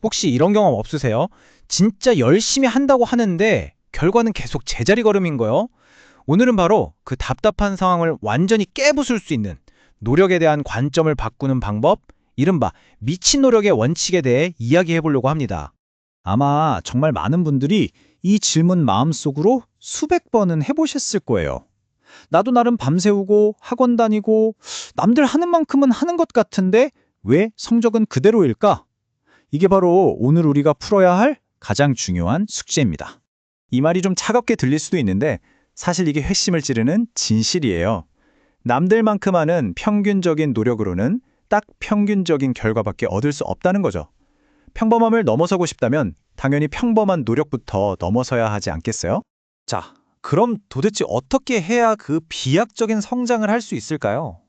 혹시 이런 경험 없으세요? 진짜 열심히 한다고 하는데 결과는 계속 제자리 걸음인 거요. 오늘은 바로 그 답답한 상황을 완전히 깨부술 수 있는 노력에 대한 관점을 바꾸는 방법, 이른바 미친 노력의 원칙에 대해 이야기해 보려고 합니다. 아마 정말 많은 분들이 이 질문 마음속으로 수백 번은 해보셨을 거예요. 나도 나름 밤새우고 학원 다니고 남들 하는 만큼은 하는 것 같은데 왜 성적은 그대로일까? 이게 바로 오늘 우리가 풀어야 할 가장 중요한 숙제입니다. 이 말이 좀 차갑게 들릴 수도 있는데 사실 이게 핵심을 찌르는 진실이에요. 남들만큼 하는 평균적인 노력으로는 딱 평균적인 결과밖에 얻을 수 없다는 거죠. 평범함을 넘어서고 싶다면 당연히 평범한 노력부터 넘어서야 하지 않겠어요? 자, 그럼 도대체 어떻게 해야 그 비약적인 성장을 할 수 있을까요?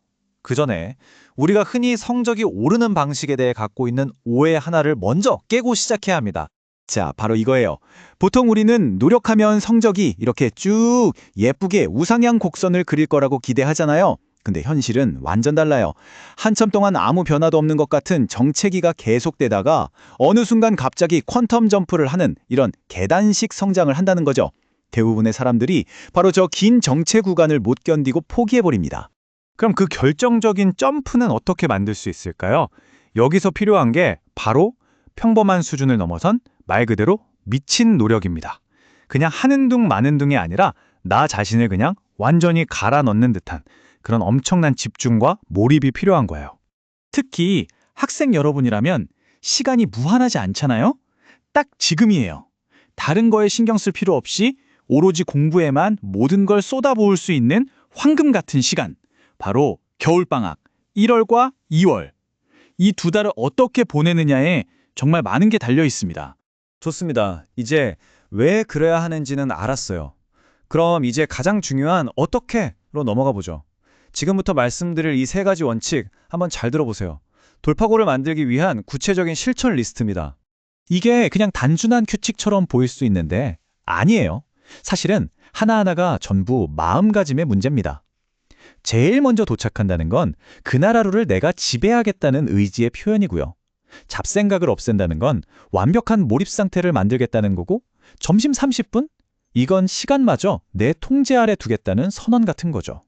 그 전에 우리가 흔히 성적이 오르는 방식에 대해 갖고 있는 오해 하나를 먼저 깨고 시작해야 합니다. 자, 바로 이거예요. 보통 우리는 노력하면 성적이 이렇게 쭉 예쁘게 우상향 곡선을 그릴 거라고 기대하잖아요. 근데 현실은 완전 달라요. 한참 동안 아무 변화도 없는 것 같은 정체기가 계속되다가 어느 순간 갑자기 퀀텀 점프를 하는 이런 계단식 성장을 한다는 거죠. 대부분의 사람들이 바로 저 긴 정체 구간을 못 견디고 포기해버립니다. 그럼 그 결정적인 점프는 어떻게 만들 수 있을까요? 여기서 필요한 게 바로 평범한 수준을 넘어선 말 그대로 미친 노력입니다. 그냥 하는 둥 마는 둥이 아니라 나 자신을 그냥 완전히 갈아 넣는 듯한 그런 엄청난 집중과 몰입이 필요한 거예요. 특히 학생 여러분이라면 시간이 무한하지 않잖아요? 딱 지금이에요. 다른 거에 신경 쓸 필요 없이 오로지 공부에만 모든 걸 쏟아부을 수 있는 황금 같은 시간. 바로 겨울방학 1월과 2월. 이 두 달을 어떻게 보내느냐에 정말 많은 게 달려 있습니다. 좋습니다. 이제 왜 그래야 하는지는 알았어요. 그럼 이제 가장 중요한 어떻게로 넘어가 보죠. 지금부터 말씀드릴 이 세 가지 원칙 한번 잘 들어보세요. 돌파구를 만들기 위한 구체적인 실천 리스트입니다. 이게 그냥 단순한 규칙처럼 보일 수 있는데 아니에요. 사실은 하나하나가 전부 마음가짐의 문제입니다. 제일 먼저 도착한다는 건 그날 하루를 내가 지배하겠다는 의지의 표현이고요. 잡생각을 없앤다는 건 완벽한 몰입 상태를 만들겠다는 거고 점심 30분? 이건 시간마저 내 통제 아래 두겠다는 선언 같은 거죠.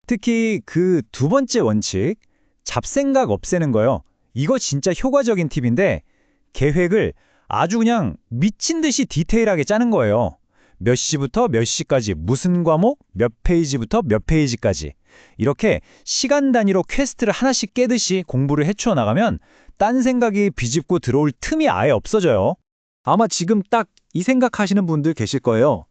특히 그 두 번째 원칙, 잡생각 없애는 거요. 이거 진짜 효과적인 팁인데 계획을 아주 그냥 미친 듯이 디테일하게 짜는 거예요. 몇 시부터 몇 시까지 무슨 과목, 몇 페이지부터 몇 페이지까지. 이렇게 시간 단위로 퀘스트를 하나씩 깨듯이 공부를 해추어 나가면 딴 생각이 비집고 들어올 틈이 아예 없어져요. 아마 지금 딱 이 생각하시는 분들 계실 거예요.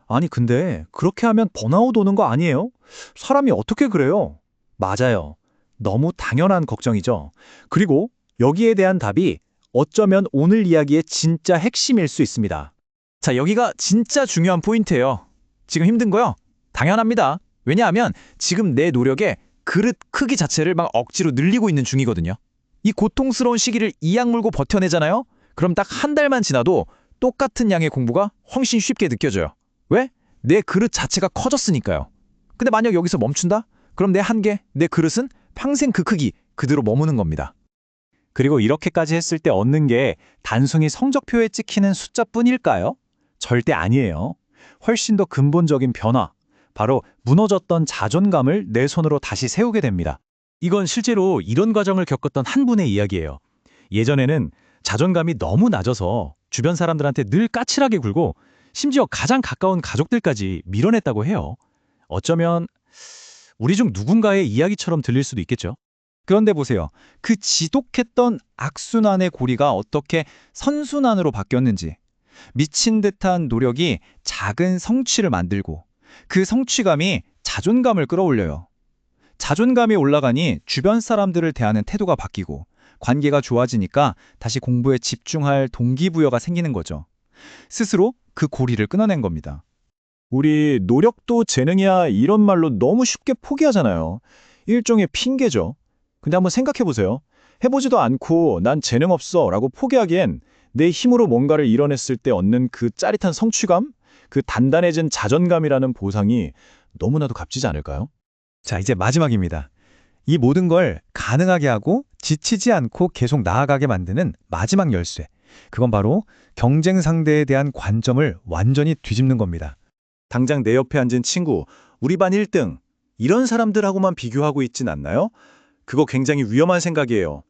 아니 근데 그렇게 하면 번아웃 오는 거 아니에요? 사람이 어떻게 그래요? 맞아요. 너무 당연한 걱정이죠. 그리고 여기에 대한 답이 어쩌면 오늘 이야기의 진짜 핵심일 수 있습니다. 자, 여기가 진짜 중요한 포인트예요. 지금 힘든 거요? 당연합니다. 왜냐하면 지금 내 노력의 그릇 크기 자체를 막 억지로 늘리고 있는 중이거든요. 이 고통스러운 시기를 이악 물고 버텨내잖아요? 그럼 딱 한 달만 지나도 똑같은 양의 공부가 훨씬 쉽게 느껴져요. 왜? 내 그릇 자체가 커졌으니까요. 근데 만약 여기서 멈춘다? 그럼 내 한계, 내 그릇은 평생 그 크기 그대로 머무는 겁니다. 그리고 이렇게까지 했을 때 얻는 게 단순히 성적표에 찍히는 숫자뿐일까요? 절대 아니에요. 훨씬 더 근본적인 변화, 바로 무너졌던 자존감을 내 손으로 다시 세우게 됩니다. 이건 실제로 이런 과정을 겪었던 한 분의 이야기예요. 예전에는 자존감이 너무 낮아서 주변 사람들한테 늘 까칠하게 굴고 심지어 가장 가까운 가족들까지 밀어냈다고 해요. 어쩌면 우리 중 누군가의 이야기처럼 들릴 수도 있겠죠. 그런데 보세요. 그 지독했던 악순환의 고리가 어떻게 선순환으로 바뀌었는지. 미친 듯한 노력이 작은 성취를 만들고 그 성취감이 자존감을 끌어올려요. 자존감이 올라가니 주변 사람들을 대하는 태도가 바뀌고 관계가 좋아지니까 다시 공부에 집중할 동기부여가 생기는 거죠. 스스로 그 고리를 끊어낸 겁니다. 우리 노력도 재능이야 이런 말로 너무 쉽게 포기하잖아요. 일종의 핑계죠. 근데 한번 생각해 보세요. 해보지도 않고 난 재능 없어 라고 포기하기엔 내 힘으로 뭔가를 이뤄냈을 때 얻는 그 짜릿한 성취감, 그 단단해진 자존감이라는 보상이 너무나도 값지지 않을까요? 자, 이제 마지막입니다. 이 모든 걸 가능하게 하고 지치지 않고 계속 나아가게 만드는 마지막 열쇠. 그건 바로 경쟁 상대에 대한 관점을 완전히 뒤집는 겁니다. 당장 내 옆에 앉은 친구, 우리 반 1등, 이런 사람들하고만 비교하고 있진 않나요? 그거 굉장히 위험한 생각이에요.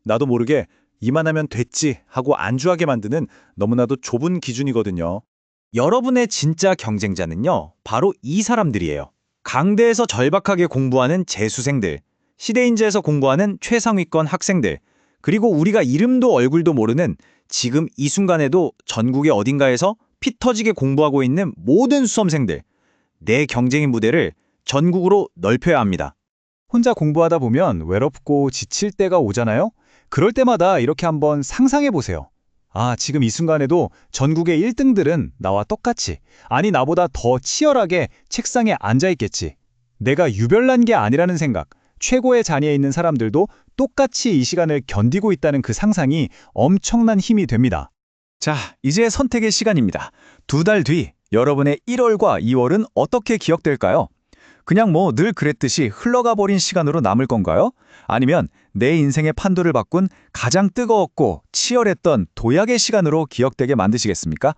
나도 모르게 이만하면 됐지 하고 안주하게 만드는 너무나도 좁은 기준이거든요. 여러분의 진짜 경쟁자는요, 바로 이 사람들이에요. 강대에서 절박하게 공부하는 재수생들, 시대인재에서 공부하는 최상위권 학생들, 그리고 우리가 이름도 얼굴도 모르는 지금 이 순간에도 전국의 어딘가에서 피 터지게 공부하고 있는 모든 수험생들, 내 경쟁의 무대를 전국으로 넓혀야 합니다. 혼자 공부하다 보면 외롭고 지칠 때가 오잖아요? 그럴 때마다 이렇게 한번 상상해 보세요. 아, 지금 이 순간에도 전국의 1등들은 나와 똑같이, 아니 나보다 더 치열하게 책상에 앉아 있겠지. 내가 유별난 게 아니라는 생각, 최고의 자리에 있는 사람들도 똑같이 이 시간을 견디고 있다는 그 상상이 엄청난 힘이 됩니다. 자, 이제 선택의 시간입니다. 2달 뒤 여러분의 1월과 2월은 어떻게 기억될까요? 그냥 뭐 늘 그랬듯이 흘러가 버린 시간으로 남을 건가요? 아니면 내 인생의 판도를 바꾼 가장 뜨거웠고 치열했던 도약의 시간으로 기억되게 만드시겠습니까?